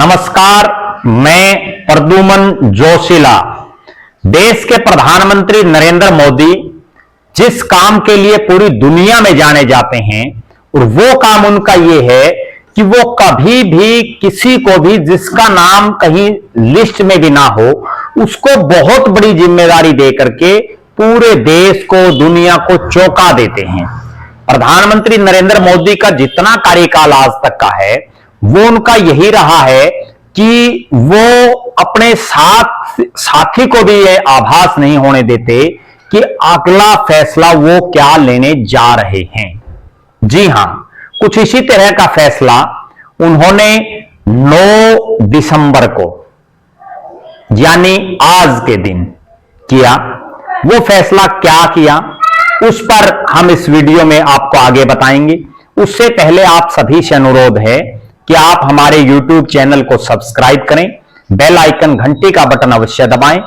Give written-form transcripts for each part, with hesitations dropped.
नमस्कार, मैं प्रद्युमन जोशीला। देश के प्रधानमंत्री नरेंद्र मोदी जिस काम के लिए पूरी दुनिया में जाने जाते हैं और वो काम उनका ये है कि वो कभी भी किसी को भी जिसका नाम कहीं लिस्ट में भी ना हो उसको बहुत बड़ी जिम्मेदारी दे करके पूरे देश को, दुनिया को चौंका देते हैं। प्रधानमंत्री नरेंद्र मोदी का जितना कार्यकाल आज तक का है वो उनका यही रहा है कि वो अपने साथी को भी ये आभास नहीं होने देते कि अगला फैसला वो क्या लेने जा रहे हैं। जी हां, कुछ इसी तरह का फैसला उन्होंने 9 दिसंबर को यानी आज के दिन किया। वो फैसला क्या किया उस पर हम इस वीडियो में आपको आगे बताएंगे। उससे पहले आप सभी से अनुरोध है कि आप हमारे YouTube चैनल को सब्सक्राइब करें, बेल आइकन घंटी का बटन अवश्य दबाएं,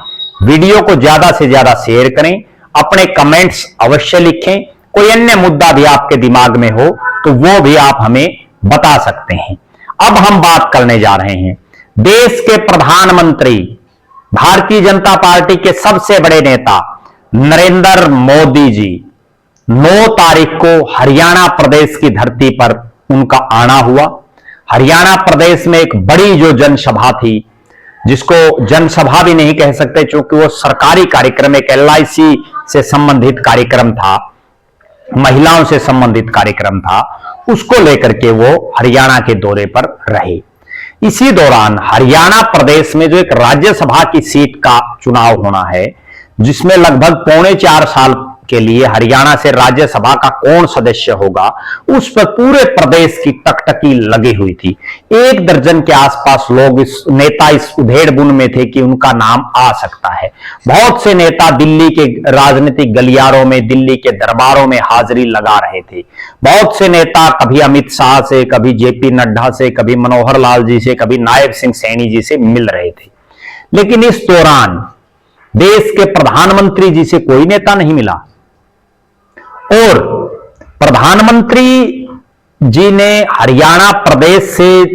वीडियो को ज्यादा से ज्यादा शेयर करें, अपने कमेंट्स अवश्य लिखें। कोई अन्य मुद्दा भी आपके दिमाग में हो तो वो भी आप हमें बता सकते हैं। अब हम बात करने जा रहे हैं देश के प्रधानमंत्री, भारतीय जनता पार्टी के सबसे बड़े नेता नरेंद्र मोदी जी। 9 तारीख को हरियाणा प्रदेश की धरती पर उनका आना हुआ। हरियाणा प्रदेश में एक बड़ी जो जनसभा थी, जिसको जनसभा भी नहीं कह सकते क्योंकि वो सरकारी कार्यक्रम, एक LIC से संबंधित कार्यक्रम था, महिलाओं से संबंधित कार्यक्रम था, उसको लेकर के वो हरियाणा के दौरे पर रहे। इसी दौरान हरियाणा प्रदेश में जो एक राज्यसभा की सीट का चुनाव होना है, जिसमें लगभग 3.25 साल के लिए हरियाणा से राज्यसभा का कौन सदस्य होगा, उस पर पूरे प्रदेश की टकटकी लगी हुई थी। 1 दर्जन के आसपास लोग नेता इस उधेड़-बुन में थे कि उनका नाम आ सकता है। बहुत से नेता दिल्ली के राजनीतिक गलियारों में, दिल्ली के दरबारों में हाजिरी लगा रहे थे। बहुत से नेता कभी अमित शाह से, कभी JP नड्डा से, कभी मनोहर लाल जी से, कभी नायब सिंह सैनी जी से मिल रहे थे। लेकिन इस दौरान देश के प्रधानमंत्री जी से कोई नेता नहीं मिला और प्रधानमंत्री जी ने हरियाणा प्रदेश से,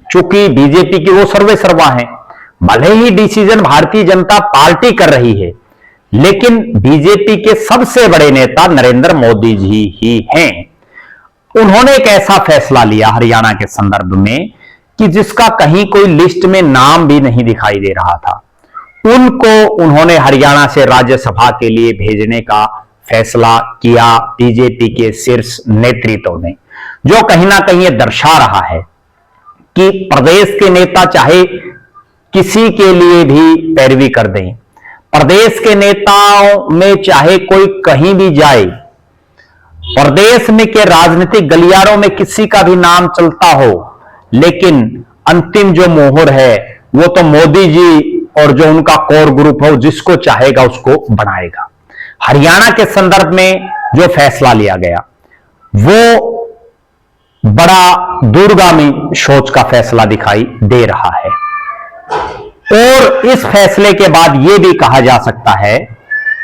चूंकि बीजेपी की वो सर्वे सर्वा है, भले ही डिसीजन भारतीय जनता पार्टी कर रही है, लेकिन बीजेपी के सबसे बड़े नेता नरेंद्र मोदी जी ही हैं। उन्होंने एक ऐसा फैसला लिया हरियाणा के संदर्भ में कि जिसका कहीं कोई लिस्ट में नाम भी नहीं दिखाई दे रहा था, उनको उन्होंने हरियाणा से राज्यसभा के लिए भेजने का फैसला किया बीजेपी के शीर्ष नेतृत्व ने, जो कहीं ना कहीं ये दर्शा रहा है कि प्रदेश के नेता चाहे किसी के लिए भी पैरवी कर दें, प्रदेश के नेताओं में चाहे कोई कहीं भी जाए, प्रदेश में के राजनीतिक गलियारों में किसी का भी नाम चलता हो, लेकिन अंतिम जो मोहर है वो तो मोदी जी और जो उनका कोर ग्रुप हो जिसको चाहेगा उसको बनाएगा। हरियाणा के संदर्भ में जो फैसला लिया गया वो बड़ा दूरगामी सोच का फैसला दिखाई दे रहा है और इस फैसले के बाद यह भी कहा जा सकता है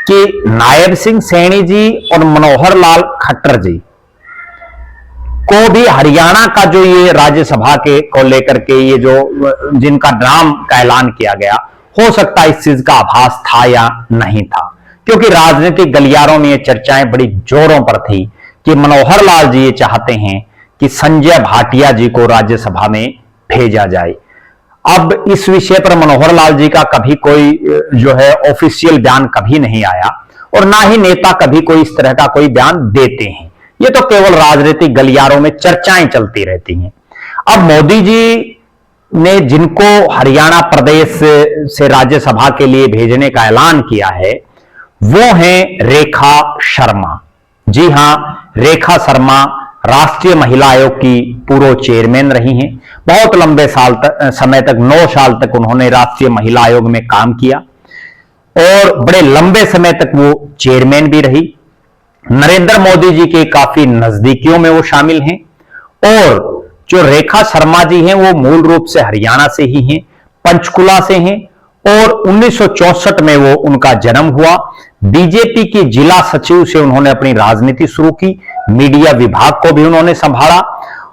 कि नायब सिंह सैनी जी और मनोहर लाल खट्टर जी को भी हरियाणा का जो ये राज्यसभा के को लेकर के ये जो जिनका नाम का ऐलान किया गया, हो सकता है इस चीज का आभास था या नहीं था, क्योंकि राजनीतिक गलियारों में ये चर्चाएं बड़ी जोरों पर थी कि मनोहर लाल जी ये चाहते हैं कि संजय भाटिया जी को राज्यसभा में भेजा जाए। अब इस विषय पर मनोहर लाल जी का कभी कोई जो है ऑफिशियल बयान कभी नहीं आया और ना ही नेता कभी कोई इस तरह का कोई बयान देते हैं। ये तो केवल राजनीतिक गलियारों में चर्चाएं चलती रहती हैं। अब मोदी जी ने जिनको हरियाणा प्रदेश से राज्यसभा के लिए भेजने का ऐलान किया है वो हैं रेखा शर्मा। जी हां, रेखा शर्मा राष्ट्रीय महिला आयोग की पूर्व चेयरमैन रही हैं। बहुत लंबे समय तक 9 साल तक उन्होंने राष्ट्रीय महिला आयोग में काम किया और बड़े लंबे समय तक वो चेयरमैन भी रही। नरेंद्र मोदी जी के काफी नजदीकियों में वो शामिल हैं और जो रेखा शर्मा जी हैं वो मूल रूप से हरियाणा से ही हैं, पंचकुला से हैं और 1964 में वो उनका जन्म हुआ। बीजेपी की जिला सचिव से उन्होंने अपनी राजनीति शुरू की, मीडिया विभाग को भी उन्होंने संभाला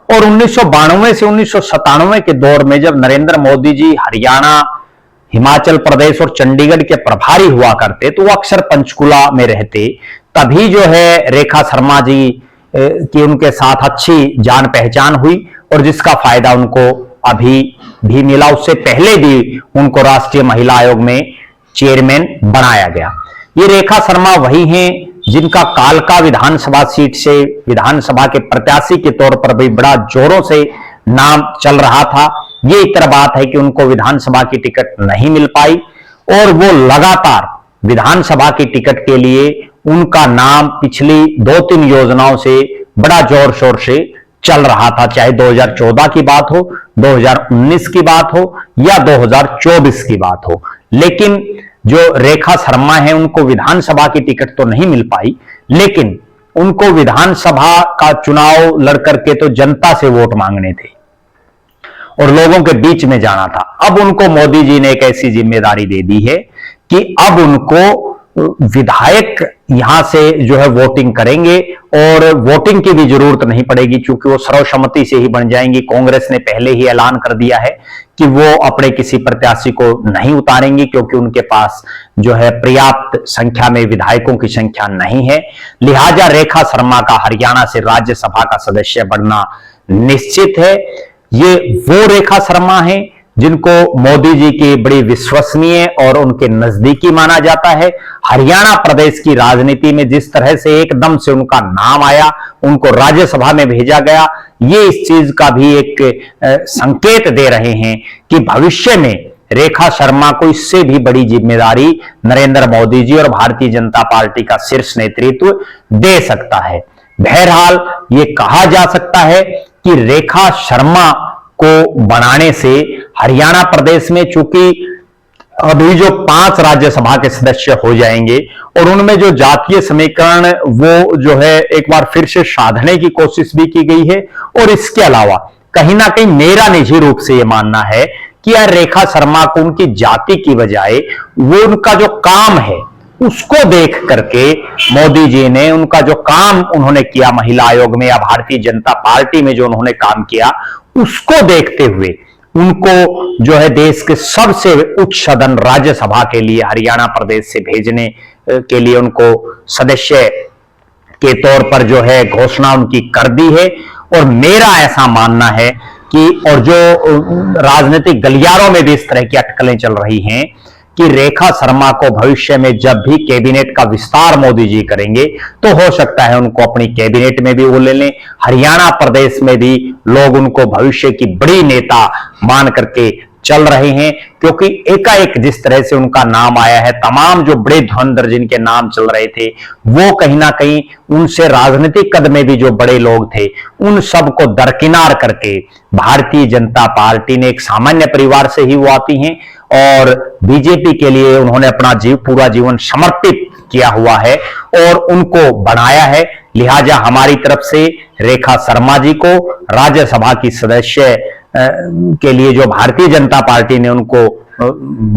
और 1992 से 1997 के दौर में जब नरेंद्र मोदी जी हरियाणा, हिमाचल प्रदेश और चंडीगढ़ के प्रभारी हुआ करते तो वो अक्सर पंचकुला में रहते। तभी जो है रेखा शर्मा जी की उनके साथ अच्छी जान पहचान हुई और जिसका फायदा उनको अभी भी मिला। उससे पहले भी उनको राष्ट्रीय महिला आयोग में चेयरमैन बनाया गया। ये रेखा शर्मा वही हैं जिनका कालका विधानसभा सीट से विधानसभा के प्रत्याशी के तौर पर भी बड़ा जोरों से नाम चल रहा था। ये इतर बात है कि उनको विधानसभा की टिकट नहीं मिल पाई और वो लगातार विधानसभा की टिकट के लिए उनका नाम पिछली 2-3 योजनाओं से बड़ा जोर शोर से चल रहा था, चाहे 2014 की बात हो, 2019 की बात हो या 2024 की बात हो। लेकिन जो रेखा शर्मा है उनको विधानसभा की टिकट तो नहीं मिल पाई, लेकिन उनको विधानसभा का चुनाव लड़कर के तो जनता से वोट मांगने थे और लोगों के बीच में जाना था। अब उनको मोदी जी ने एक ऐसी जिम्मेदारी दे दी है कि अब उनको विधायक यहां से जो है वोटिंग करेंगे और वोटिंग की भी जरूरत नहीं पड़ेगी क्योंकि वो सर्वसम्मति से ही बन जाएंगी। कांग्रेस ने पहले ही ऐलान कर दिया है कि वो अपने किसी प्रत्याशी को नहीं उतारेंगे क्योंकि उनके पास जो है पर्याप्त संख्या में विधायकों की संख्या नहीं है। लिहाजा रेखा शर्मा का हरियाणा से राज्यसभा का सदस्य बनना निश्चित है। ये वो रेखा शर्मा है जिनको मोदी जी की बड़ी विश्वसनीय और उनके नजदीकी माना जाता है। हरियाणा प्रदेश की राजनीति में जिस तरह से एकदम से उनका नाम आया, उनको राज्यसभा में भेजा गया, ये इस चीज का भी एक संकेत दे रहे हैं कि भविष्य में रेखा शर्मा को इससे भी बड़ी जिम्मेदारी नरेंद्र मोदी जी और भारतीय जनता पार्टी का शीर्ष नेतृत्व दे सकता है। बहरहाल ये कहा जा सकता है कि रेखा शर्मा को बनाने से हरियाणा प्रदेश में चूंकि अभी जो 5 राज्यसभा के सदस्य हो जाएंगे और उनमें जो जातीय समीकरण वो जो है एक बार फिर से साधने की कोशिश भी की गई है। और इसके अलावा कहीं ना कहीं मेरा निजी रूप से ये मानना है कि यार रेखा शर्मा को उनकी जाति की बजाय वो उनका जो काम है उसको देख करके मोदी जी ने उनका जो काम उन्होंने किया महिला आयोग में या भारतीय जनता पार्टी में जो उन्होंने काम किया उसको देखते हुए उनको जो है देश के सबसे उच्च सदन राज्यसभा के लिए हरियाणा प्रदेश से भेजने के लिए उनको सदस्य के तौर पर जो है घोषणा उनकी कर दी है। और मेरा ऐसा मानना है कि और जो राजनीतिक गलियारों में भी इस तरह की अटकलें चल रही हैं कि रेखा शर्मा को भविष्य में जब भी कैबिनेट का विस्तार मोदी जी करेंगे तो हो सकता है उनको अपनी कैबिनेट में भी वो ले लें। हरियाणा प्रदेश में भी लोग उनको भविष्य की बड़ी नेता मान करके चल रहे हैं क्योंकि एकाएक जिस तरह से उनका नाम आया है, तमाम जो बड़े धुरंधर जिनके नाम चल रहे थे वो कहीं ना कहीं उनसे राजनीतिक कद में भी जो बड़े लोग थे उन सबको दरकिनार करके भारतीय जनता पार्टी ने एक सामान्य परिवार से ही वो आती हैं और बीजेपी के लिए उन्होंने अपना पूरा जीवन समर्पित किया हुआ है और उनको बनाया है। लिहाजा हमारी तरफ से रेखा शर्मा जी को राज्यसभा की सदस्य के लिए जो भारतीय जनता पार्टी ने उनको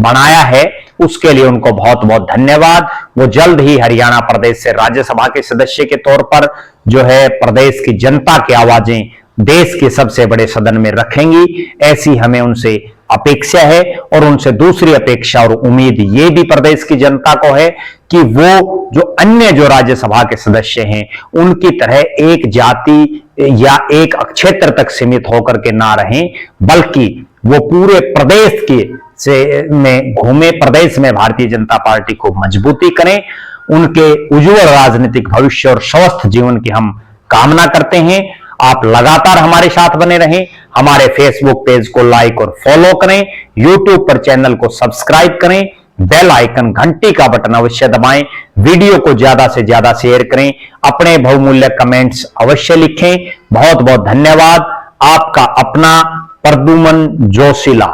बनाया है उसके लिए उनको बहुत बहुत धन्यवाद। वो जल्द ही हरियाणा प्रदेश से राज्यसभा के सदस्य के तौर पर जो है प्रदेश की जनता की आवाजें देश के सबसे बड़े सदन में रखेंगी, ऐसी हमें उनसे अपेक्षा है। और उनसे दूसरी अपेक्षा और उम्मीद ये भी प्रदेश की जनता को है कि वो जो अन्य जो राज्यसभा के सदस्य हैं उनकी तरह एक जाति या एक क्षेत्र तक सीमित होकर के ना रहें, बल्कि वो पूरे प्रदेश के में घूमे, प्रदेश में भारतीय जनता पार्टी को मजबूती करें। उनके उज्जवल राजनीतिक भविष्य और स्वस्थ जीवन की हम कामना करते हैं। आप लगातार हमारे साथ बने रहें, हमारे फेसबुक पेज को लाइक और फॉलो करें, यूट्यूब पर चैनल को सब्सक्राइब करें, बेल आइकन घंटी का बटन अवश्य दबाएं, वीडियो को ज्यादा से ज्यादा शेयर करें, अपने बहुमूल्य कमेंट्स अवश्य लिखें। बहुत बहुत धन्यवाद। आपका अपना प्रद्युमन जोशीला।